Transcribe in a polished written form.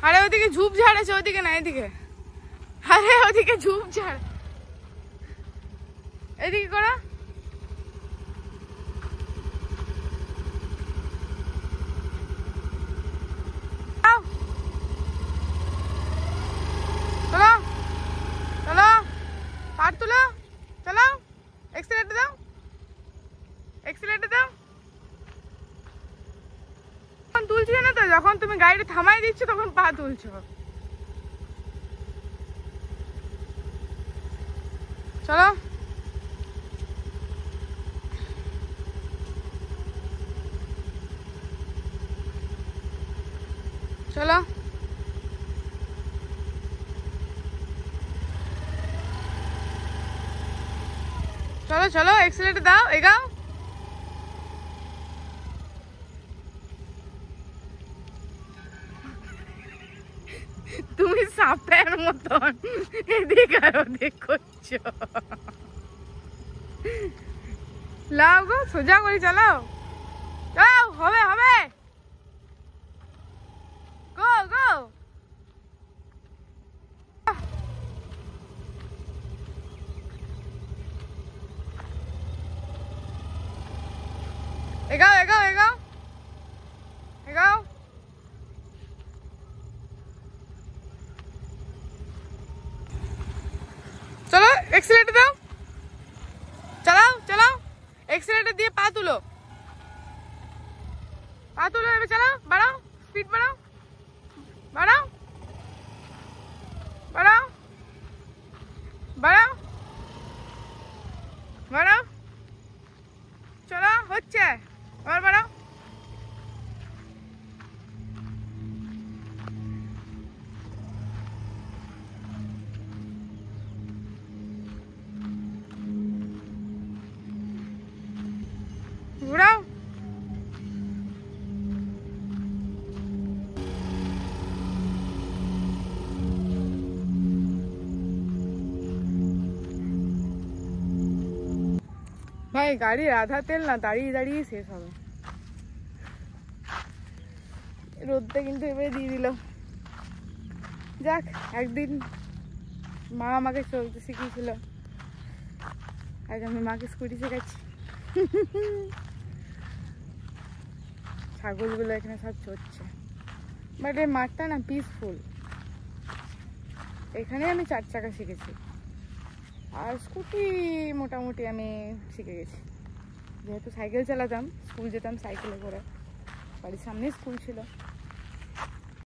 আরে ওদিকে ঝোপঝাড় আছে, ওদিকে না এদিকে। আরে ওদিকে ঝোপঝাড়, এদিকে করো। চলো চলো, পার তুলো, চলো। এক্সিলেটর দাও, এক্সিলেটর দাও। তখন তুলছিলে না তো, যখন তুমি গাড়িটা থামাই দিচ্ছ তখন পা তুলছো। চলো চলো চলো চলো, এক্সিলেটর দাও, এগাও। তুমি সাপের মতন এদিক আর ওদিক করছো। লাও গো, সোজা করে চালাও, যাও, হবে হবে, গো গো। এগাও এগাও এগাও এগাও। চলো এক্সিলেটর দাও, চালাও চালাও। এক্সিলেটর দিয়ে পা তুলো, পা তুলো, এবার চালাও, বাড়াও, স্পিড বাড়াও, বাড়াও বাড়াও বাড়াও বাড়াও। চলো, হচ্ছে, আবার বাড়াও। ঘুরাও। ভাই গাড়ির আধা তেল না দাঁড়িয়ে দাঁড়িয়ে শেষ হবে। রোদটা কিন্তু এবারে দিয়ে দিল। যাক, একদিন মা আমাকে চলতে শিখিয়েছিল, আজ আমি মাকে স্কুটি শেখাচ্ছি। ছাগলগুলো এখানে সব চড়ছে, বাট এই মাঠটা না পিসফুল। এখানে আমি 4 চাকা শিখেছি, আর স্কুটি মোটামুটি আমি শিখে গেছি। যেহেতু সাইকেল চালাতাম, স্কুল যেতাম সাইকেলে করে, বাড়ির সামনেই স্কুল ছিল।